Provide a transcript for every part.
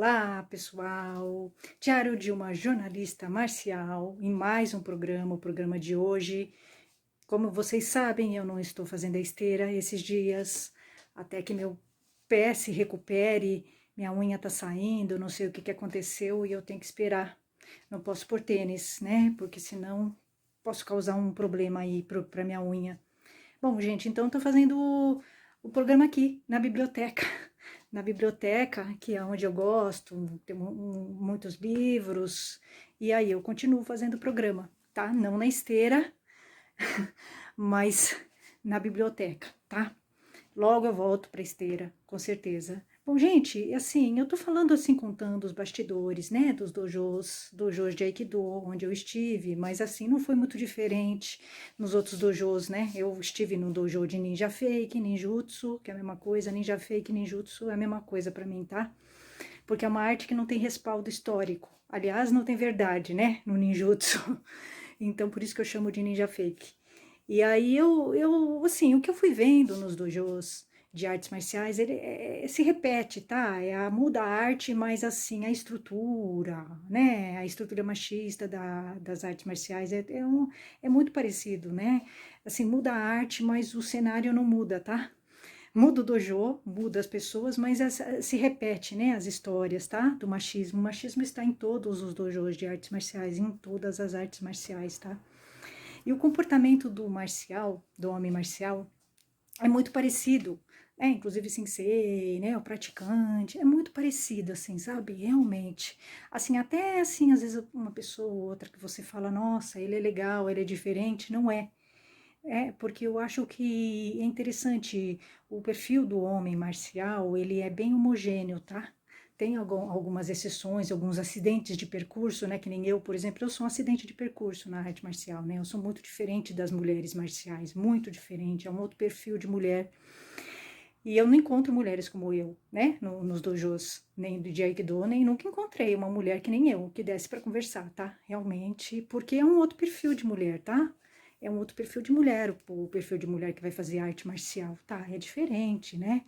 Olá, pessoal! Diário de uma jornalista marcial, em mais um programa, o programa de hoje. Como vocês sabem, eu não estou fazendo a esteira esses dias, até que meu pé se recupere, minha unha tá saindo, não sei o que aconteceu e eu tenho que esperar. Não posso pôr tênis, né? Porque senão posso causar um problema aí para minha unha. Bom, gente, então estou fazendo o programa aqui na biblioteca. Na biblioteca, que é onde eu gosto, tem muitos livros, e aí eu continuo fazendo o programa, tá? Não na esteira, mas na biblioteca, tá? Logo eu volto para a esteira, com certeza. Bom, gente, assim, eu tô falando assim, contando os bastidores, né, dos dojos de Aikido, onde eu estive, mas assim, não foi muito diferente nos outros dojos, né? Eu estive no dojo de Ninja Fake, Ninjutsu, que é a mesma coisa, Ninja Fake, Ninjutsu é a mesma coisa para mim, tá? Porque é uma arte que não tem respaldo histórico. Aliás, não tem verdade, né, no Ninjutsu. Então, por isso que eu chamo de Ninja Fake. E aí assim, o que eu fui vendo nos dojos de artes marciais, ele se repete, tá? Muda a arte, mas assim, a estrutura, né? A estrutura machista das artes marciais é muito parecido, né? Assim, muda a arte, mas o cenário não muda, tá? Muda o dojo, muda as pessoas, mas se repete, né? As histórias, tá? Do machismo. O machismo está em todos os dojos de artes marciais, em todas as artes marciais, tá? E o comportamento do marcial, do homem marcial, é muito parecido, né? Inclusive sensei, né? O praticante, é muito parecido, assim, sabe? Realmente. Assim, até assim, às vezes uma pessoa ou outra que você fala, nossa, ele é legal, ele é diferente, não é. É, porque eu acho que é interessante, o perfil do homem marcial, ele é bem homogêneo, tá? Tem algumas exceções, alguns acidentes de percurso, né? Que nem eu, por exemplo, eu sou um acidente de percurso na arte marcial, né? Eu sou muito diferente das mulheres marciais, muito diferente, é um outro perfil de mulher. E eu não encontro mulheres como eu, né? Nos dojos, nem do Aikido, nem nunca encontrei uma mulher que nem eu, que desse para conversar, tá? Realmente, porque é um outro perfil de mulher, tá? É um outro perfil de mulher, o perfil de mulher que vai fazer arte marcial, tá? É diferente, né?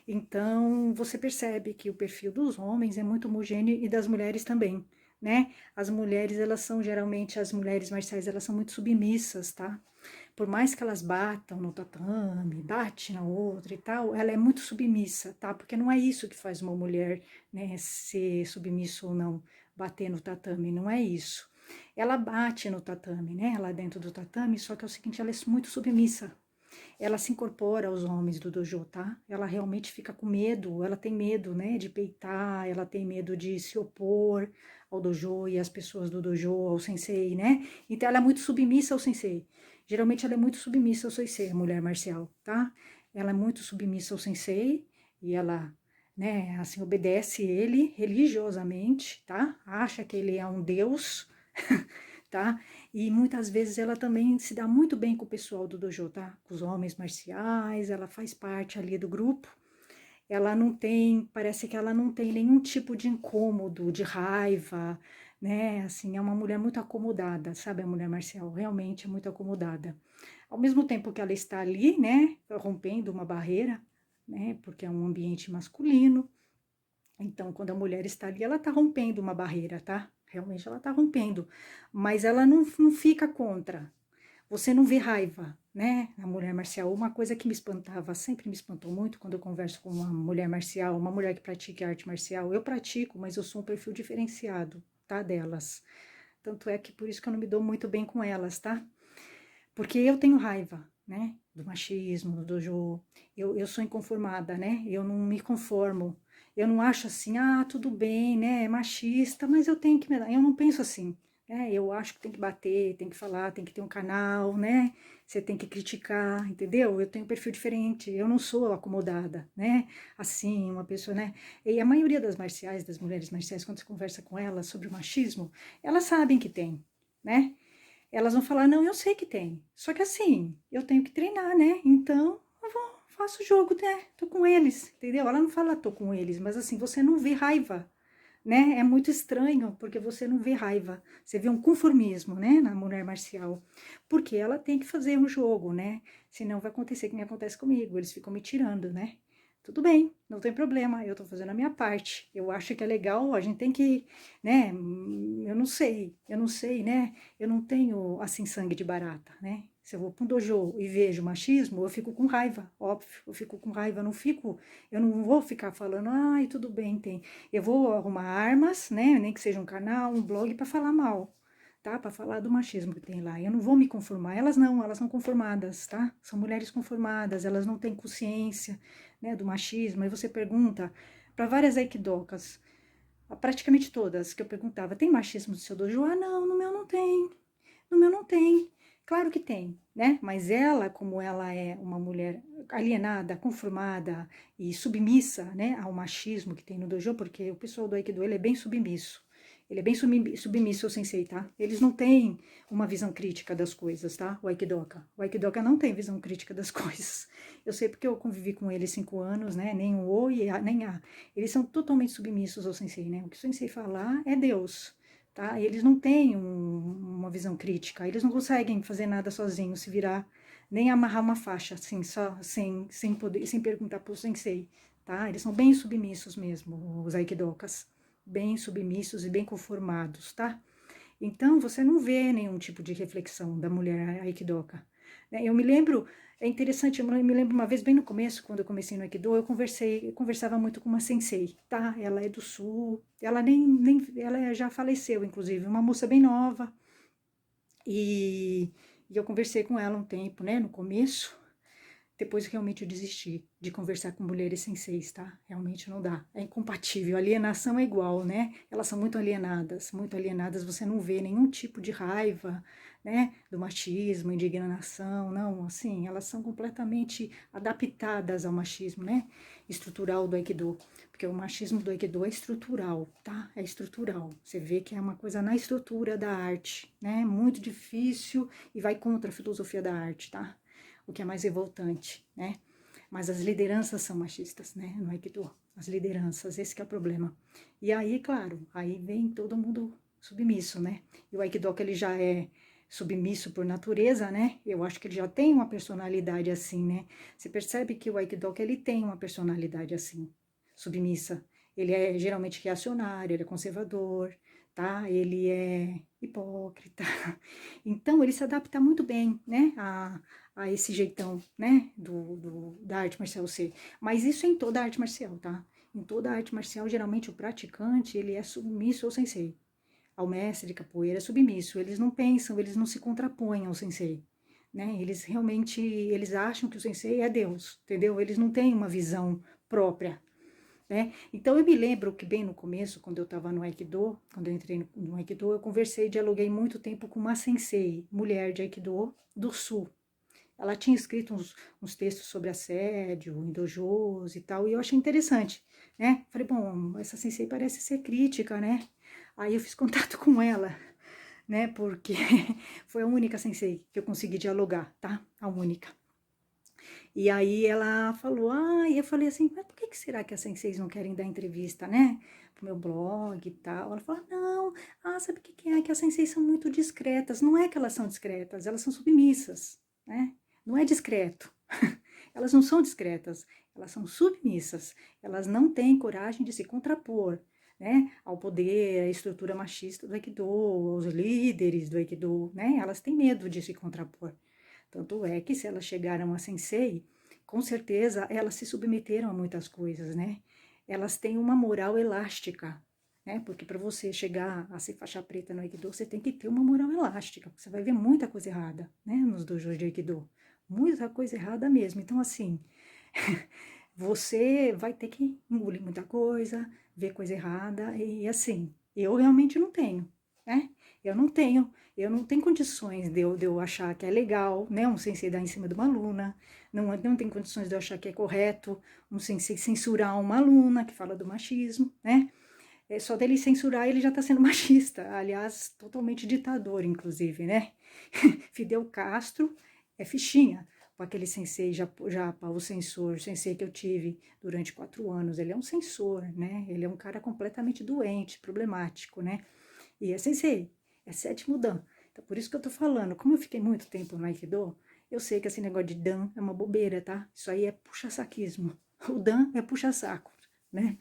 Então, você percebe que o perfil dos homens é muito homogêneo e das mulheres também, né? As mulheres, elas são geralmente, as mulheres marciais, elas são muito submissas, tá? Por mais que elas batam no tatame, bate na outra e tal, ela é muito submissa, tá? Porque não é isso que faz uma mulher, né, ser submissa ou não, bater no tatame, não é isso. Ela bate no tatame, né, lá dentro do tatame, só que é o seguinte, ela é muito submissa. Ela se incorpora aos homens do dojo, tá? Ela realmente fica com medo, ela tem medo, né, de peitar, ela tem medo de se opor ao dojo e às pessoas do dojo, ao sensei, né? Então ela é muito submissa ao sensei. Geralmente ela é muito submissa ao sensei, a mulher marcial, tá? Ela é muito submissa ao sensei e ela, né, assim, obedece ele religiosamente, tá? Acha que ele é um deus, tá? E muitas vezes ela também se dá muito bem com o pessoal do dojo, tá? Com os homens marciais, ela faz parte ali do grupo. Ela não tem, parece que ela não tem nenhum tipo de incômodo, de raiva, né? Assim, é uma mulher muito acomodada, sabe? A mulher marcial realmente é muito acomodada. Ao mesmo tempo que ela está ali, né, rompendo uma barreira, né? Porque é um ambiente masculino. Então, quando a mulher está ali, ela está rompendo uma barreira, tá? Realmente ela está rompendo, mas ela não fica contra. Você não vê raiva, né? A mulher marcial, uma coisa que me espantava, sempre me espantou muito quando eu converso com uma mulher marcial, uma mulher que pratica arte marcial. Eu pratico, mas eu sou um perfil diferenciado, tá? Delas. Tanto é que por isso que eu não me dou muito bem com elas, tá? Porque eu tenho raiva, né? Do machismo, do dojo. Eu sou inconformada, né? Eu não me conformo. Eu não acho assim, ah, tudo bem, né? É machista, mas eu tenho que. Eu não penso assim. Né? Eu acho que tem que bater, tem que falar, tem que ter um canal, né? Você tem que criticar, entendeu? Eu tenho um perfil diferente. Eu não sou acomodada, né? Assim, uma pessoa, né? E a maioria das marciais, das mulheres marciais, quando você conversa com elas sobre o machismo, elas sabem que tem, né? Elas vão falar, não, eu sei que tem. Só que assim, eu tenho que treinar, né? Então, eu vou, faço o jogo, né? Tô com eles, entendeu? Ela não fala tô com eles, mas assim, você não vê raiva, né? É muito estranho, porque você não vê raiva. Você vê um conformismo, né? Na mulher marcial. Porque ela tem que fazer um jogo, né? Senão vai acontecer o que me acontece comigo. Eles ficam me tirando, né? Tudo bem, não tem problema, eu tô fazendo a minha parte. Eu acho que é legal, a gente tem que, né? Eu não sei, né? Eu não tenho, assim, sangue de barata, né? Se eu vou para um dojo e vejo machismo, eu fico com raiva, óbvio, eu fico com raiva, eu não vou ficar falando, ai, tudo bem, tem. Eu vou arrumar armas, né? Nem que seja um canal, um blog, para falar mal, tá? Para falar do machismo que tem lá. Eu não vou me conformar. Elas não, elas são conformadas, tá? São mulheres conformadas, elas não têm consciência, né, do machismo. Aí você pergunta para várias aikidokas, praticamente todas que eu perguntava, tem machismo no seu dojo? Ah, não, no meu não tem. No meu não tem. Claro que tem, né? Mas ela, como ela é uma mulher alienada, conformada e submissa, né, ao machismo que tem no dojo, porque o pessoal do Aikido, ele é bem submisso. Ele é bem submisso ao sensei, tá? Eles não têm uma visão crítica das coisas, tá? O Aikidoka. O Aikidoka não tem visão crítica das coisas. Eu sei porque eu convivi com ele 5 anos, né? Nem o O e a, nem a. Eles são totalmente submissos ao sensei, né? O que o sensei falar é Deus. Tá? Eles não têm uma visão crítica, eles não conseguem fazer nada sozinhos, se virar, nem amarrar uma faixa, assim, só, sem poder, sem perguntar pro sensei, tá? Eles são bem submissos mesmo, os aikidokas, bem submissos e bem conformados, tá? Então, você não vê nenhum tipo de reflexão da mulher aikidoka. Eu me lembro, é interessante, eu me lembro uma vez, bem no começo, quando eu comecei no Aikido, eu conversava muito com uma sensei, tá? Ela é do sul, ela ela já faleceu, inclusive, uma moça bem nova, e, e eu conversei com ela um tempo, né, no começo. Depois realmente eu desisti de conversar com mulheres senseis, tá? Realmente não dá. É incompatível. A alienação é igual, né? Elas são muito alienadas, muito alienadas. Você não vê nenhum tipo de raiva, né? Do machismo, indignação, não. Assim, elas são completamente adaptadas ao machismo, né? Estrutural do Aikido. Porque o machismo do Aikido é estrutural, tá? É estrutural. Você vê que é uma coisa na estrutura da arte, né? Muito difícil e vai contra a filosofia da arte, tá? O que é mais revoltante, né? Mas as lideranças são machistas, né? No Aikido, as lideranças, esse que é o problema. E aí, claro, aí vem todo mundo submisso, né? E o Aikido, que ele já é submisso por natureza, né? Eu acho que ele já tem uma personalidade assim, né? Você percebe que o Aikido, que ele tem uma personalidade assim, submissa. Ele é geralmente reacionário, ele é conservador, tá? Ele é hipócrita. Então, ele se adapta muito bem, né? A esse jeitão, né, da arte marcial ser. Mas isso é em toda a arte marcial, tá? Em toda a arte marcial, geralmente o praticante, ele é submisso ao sensei. Ao mestre de capoeira é submisso. Eles não pensam, eles não se contrapõem ao sensei, né? Eles realmente, eles acham que o sensei é Deus, entendeu? Eles não têm uma visão própria, né? Então eu me lembro que bem no começo, quando eu estava no Aikido, quando eu entrei no Aikido, eu conversei, dialoguei muito tempo com uma sensei, mulher de Aikido do Sul. Ela tinha escrito uns textos sobre assédio em dojos e tal, e eu achei interessante, né? Falei, bom, essa sensei parece ser crítica, né? Aí eu fiz contato com ela, né? Porque foi a única sensei que eu consegui dialogar, tá? A única. E aí ela falou, e eu falei assim, mas por que será que as senseis não querem dar entrevista, né? Pro meu blog e tal. Ela falou, não, sabe o que é? Que as senseis são muito discretas. Não é que elas são discretas, elas são submissas, né? Não é discreto. Elas não são discretas, elas são submissas. Elas não têm coragem de se contrapor, né, ao poder, à estrutura machista do Aikido, aos líderes do Aikido, né? Elas têm medo de se contrapor. Tanto é que se elas chegaram a sensei, com certeza elas se submeteram a muitas coisas, né? Elas têm uma moral elástica, né? Porque para você chegar a ser faixa preta no Aikido, você tem que ter uma moral elástica. Você vai ver muita coisa errada, né? Nos dojos de Aikido. Muita coisa errada mesmo. Então, assim, você vai ter que engolir muita coisa, ver coisa errada, e assim, eu realmente não tenho, né? Eu não tenho condições de eu achar que é legal, né? Um sensei dar em cima de uma aluna, não tem condições de eu achar que é correto um sensei censurar uma aluna que fala do machismo, né? Só dele censurar, ele já está sendo machista, aliás, totalmente ditador, inclusive, né? Fidel Castro é fichinha com aquele sensei Japa, o sensei que eu tive durante 4 anos. Ele é um censor, né? Ele é um cara completamente doente, problemático, né? E é sensei, é 7º dan. Então, por isso que eu tô falando, como eu fiquei muito tempo no Aikido, eu sei que esse negócio de dan é uma bobeira, tá? Isso aí é puxa-saquismo, O Dan é puxa-saco, né?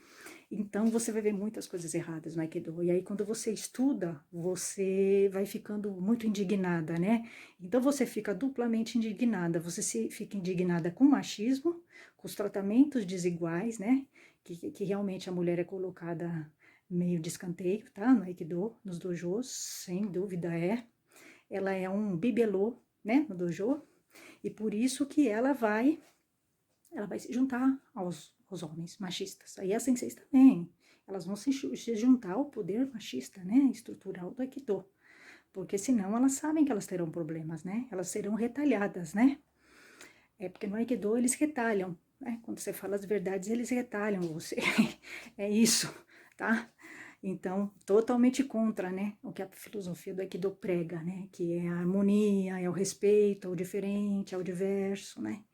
Então, você vai ver muitas coisas erradas no Aikido. E aí, quando você estuda, você vai ficando muito indignada, né? Então, você fica duplamente indignada. Fica indignada com o machismo, com os tratamentos desiguais, né? Que realmente a mulher é colocada meio de escanteio, tá? No Aikido, nos dojos, sem dúvida é. Ela é um bibelô, né? No dojo. E por isso que ela vai se juntar aos homens machistas. Aí as senseis também, elas vão se juntar ao poder machista, né, estrutural do Aikido, porque senão elas sabem que elas terão problemas, né, elas serão retalhadas, né, porque no Aikido eles retalham, né, quando você fala as verdades eles retalham você, é isso, tá? Então, totalmente contra, né, o que a filosofia do Aikido prega, né, que é a harmonia, é o respeito ao diferente, ao diverso, né,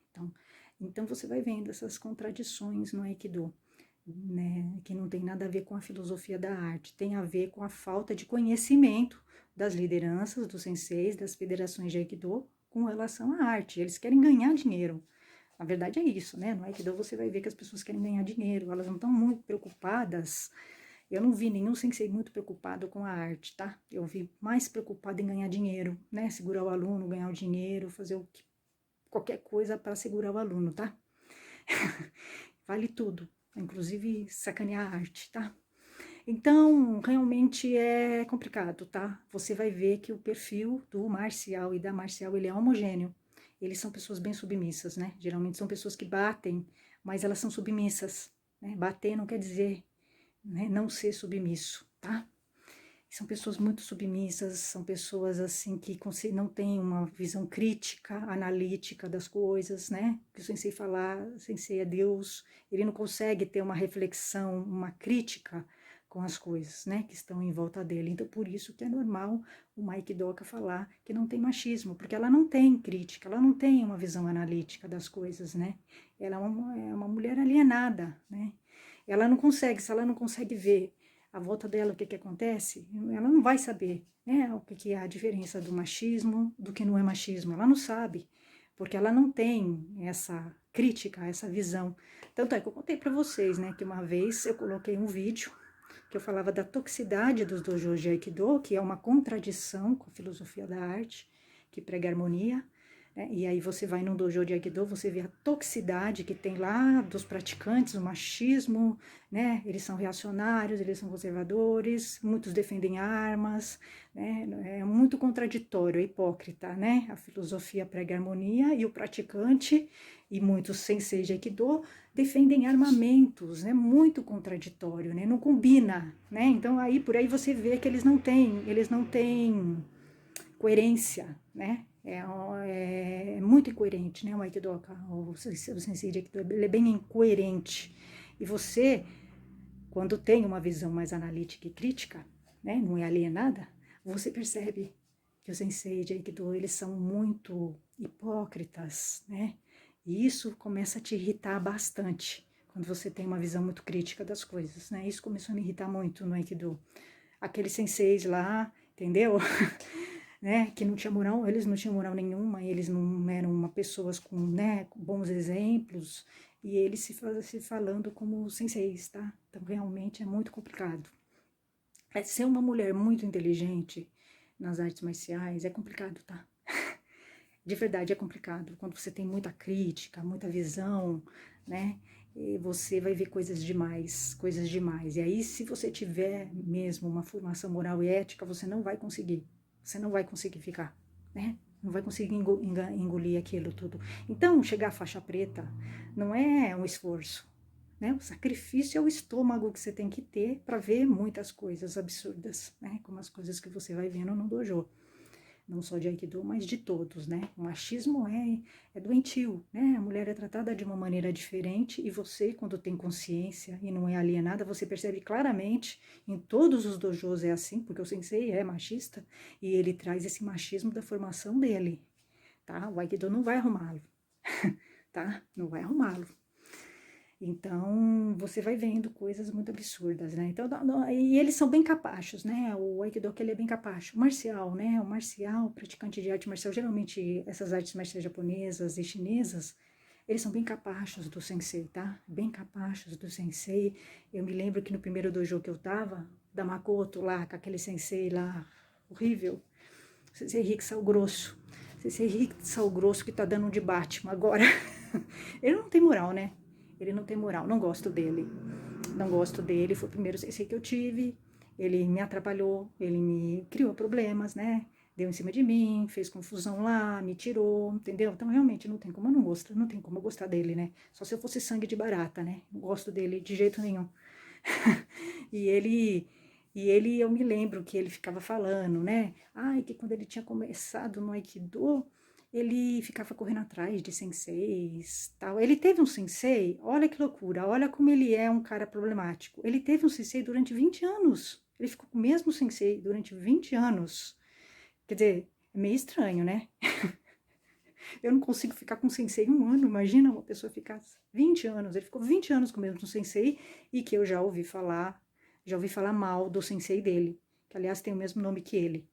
então você vai vendo essas contradições no Aikido, né, que não tem nada a ver com a filosofia da arte, tem a ver com a falta de conhecimento das lideranças, dos senseis, das federações de Aikido com relação à arte. Eles querem ganhar dinheiro. Na verdade é isso, né? No Aikido você vai ver que as pessoas querem ganhar dinheiro, elas não estão muito preocupadas. Eu não vi nenhum sensei muito preocupado com a arte, tá? Eu vi mais preocupado em ganhar dinheiro, né? Segurar o aluno, ganhar o dinheiro, fazer qualquer coisa para segurar o aluno, tá? Vale tudo, inclusive sacanear a arte, tá? Então, realmente é complicado, tá? Você vai ver que o perfil do marcial e da marcial, ele é homogêneo. Eles são pessoas bem submissas, né? Geralmente são pessoas que batem, mas elas são submissas, né? Bater não quer dizer, né, não ser submisso, tá? São pessoas muito submissas, são pessoas assim que não têm uma visão crítica, analítica das coisas, né? Que o sensei falar, o sensei é Deus, ele não consegue ter uma reflexão, uma crítica com as coisas, né? Que estão em volta dele. Então, por isso que é normal o Mike Doka falar que não tem machismo, porque ela não tem crítica, ela não tem uma visão analítica das coisas, né? Ela é uma mulher alienada, né? Ela não consegue, se ela não consegue ver à volta dela o que que acontece, ela não vai saber, né, o que que é a diferença do machismo do que não é machismo, ela não sabe, porque ela não tem essa crítica, essa visão. Tanto é que eu contei para vocês, né, que uma vez eu coloquei um vídeo que eu falava da toxicidade dos dojos de Aikido, que é uma contradição com a filosofia da arte, que prega harmonia, né? E aí você vai num dojo de Aikido, você vê a toxicidade que tem lá dos praticantes, o machismo, né? Eles são reacionários, eles são conservadores, muitos defendem armas, né? É muito contraditório, é hipócrita, né? A filosofia prega harmonia e o praticante e muitos senseis de Aikido defendem armamentos, né? Muito contraditório, né? Não combina, né? Então aí por aí você vê que eles não têm coerência, né? É muito incoerente, né? O Aikido, o sensei de Aikido, ele é bem incoerente. E você, quando tem uma visão mais analítica e crítica, né? Não é alienada, você percebe que os sensei de Aikido, eles são muito hipócritas, né? E isso começa a te irritar bastante, quando você tem uma visão muito crítica das coisas, né? Isso começou a me irritar muito no Aikido. Aqueles senseis lá, entendeu? Né, que não tinha moral, eles não tinham moral nenhuma, eles não eram uma pessoas com, né, com bons exemplos, e eles se falando como senseis, tá? Então realmente é muito complicado. Ser uma mulher muito inteligente nas artes marciais é complicado, tá? De verdade é complicado. Quando você tem muita crítica, muita visão, né? E você vai ver coisas demais, coisas demais. E aí, se você tiver mesmo uma formação moral e ética, você não vai conseguir. Você não vai conseguir ficar, né? Não vai conseguir engolir aquilo tudo. Então, chegar à faixa preta não é um esforço, né? O sacrifício é o estômago que você tem que ter para ver muitas coisas absurdas, né? Como as coisas que você vai vendo no dojo. Não só de Aikido, mas de todos, né? O machismo é doentio, né? A mulher é tratada de uma maneira diferente e você, quando tem consciência e não é alienada, você percebe claramente, em todos os dojos é assim, porque o sensei é machista e ele traz esse machismo da formação dele, tá? O Aikido não vai arrumá-lo, tá? Não vai arrumá-lo. Então, você vai vendo coisas muito absurdas, né? Então, e eles são bem capachos, né? O Aikido, ele é bem capacho. O marcial, né? O marcial, praticante de arte marcial, geralmente essas artes marciais japonesas e chinesas, Eles são bem capachos do sensei, tá? Bem capachos do sensei. Eu me lembro que no primeiro dojo que eu tava, da Makoto lá, com aquele sensei lá, horrível, sensei Rick Sal Grosso. Sensei Rick Sal Grosso que tá dando um de Batman agora. Ele não tem moral, né? Ele não tem moral, não gosto dele. Não gosto dele, foi o primeiro sensei que eu tive. Ele me atrapalhou, ele me criou problemas, né? Deu em cima de mim, fez confusão lá, me tirou, entendeu? Então, realmente, não tem como eu não gostar, não tem como eu gostar dele, né? Só se eu fosse sangue de barata, né? Não gosto dele de jeito nenhum. e ele, eu me lembro que ele ficava falando, né? Ai, que quando ele tinha começado no Aikido, ele ficava correndo atrás de senseis, tal. Ele teve um sensei, olha que loucura, olha como ele é um cara problemático. Ele teve um sensei durante 20 anos. Ele ficou com o mesmo sensei durante 20 anos. Quer dizer, é meio estranho, né? Eu não consigo ficar com um sensei 1 ano, imagina uma pessoa ficar 20 anos. Ele ficou 20 anos com o mesmo sensei e que eu já ouvi falar mal do sensei dele, que aliás tem o mesmo nome que ele.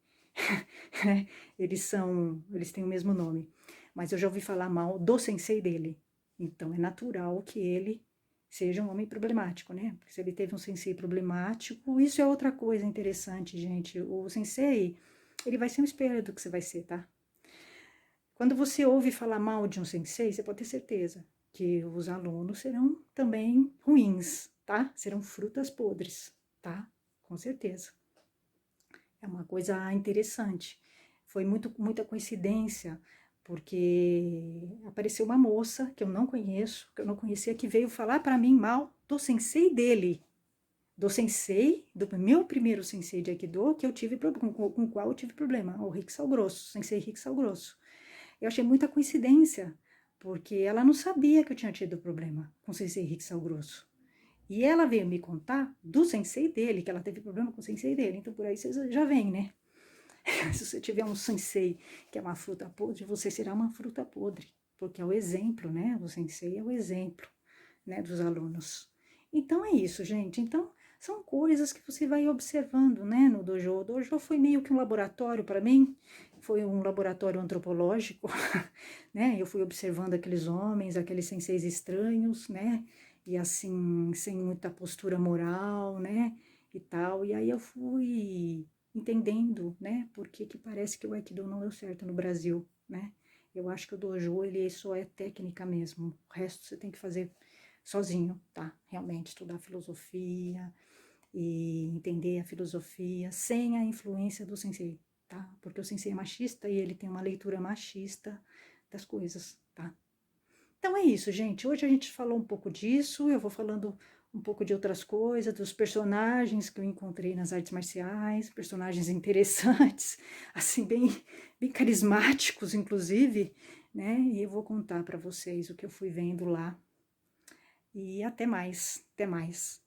eles têm o mesmo nome, mas eu já ouvi falar mal do sensei dele. Então é natural que ele seja um homem problemático, né? Porque se ele teve um sensei problemático, isso é outra coisa interessante, gente. O sensei, ele vai ser um espelho do que você vai ser, tá? Quando você ouve falar mal de um sensei, você pode ter certeza que os alunos serão também ruins, tá? Serão frutas podres, tá? Com certeza. É uma coisa interessante. Foi muita coincidência, porque apareceu uma moça que eu não conheço, que eu não conhecia, que veio falar para mim mal do sensei dele, do sensei, do meu primeiro sensei de Aikido, que eu tive com o qual eu tive problema, o Rick Sal Grosso, sensei Rick Sal Grosso. Eu achei muita coincidência, porque ela não sabia que eu tinha tido problema com o sensei Rick Sal Grosso. E ela veio me contar do sensei dele, que ela teve problema com o sensei dele. Então, por aí vocês já veem, né? Se você tiver um sensei que é uma fruta podre, você será uma fruta podre, porque é o exemplo, né? O sensei é o exemplo, né, dos alunos. Então, é isso, gente. Então, são coisas que você vai observando, né, no dojo. O dojo foi meio que um laboratório para mim, foi um laboratório antropológico, né? Eu fui observando aqueles homens, aqueles senseis estranhos, né? E assim, sem muita postura moral, né? E tal. E aí eu fui entendendo, né? Por que parece que o Aikido não deu certo no Brasil, né? Eu acho que o dojo, ele só é técnica mesmo. O resto você tem que fazer sozinho, tá? Realmente estudar filosofia e entender a filosofia sem a influência do sensei, tá? Porque o sensei é machista e ele tem uma leitura machista das coisas, tá? Então é isso, gente. Hoje a gente falou um pouco disso, eu vou falando um pouco de outras coisas, dos personagens que eu encontrei nas artes marciais, personagens interessantes, assim, bem carismáticos, inclusive, né? E eu vou contar para vocês o que eu fui vendo lá. E até mais, até mais.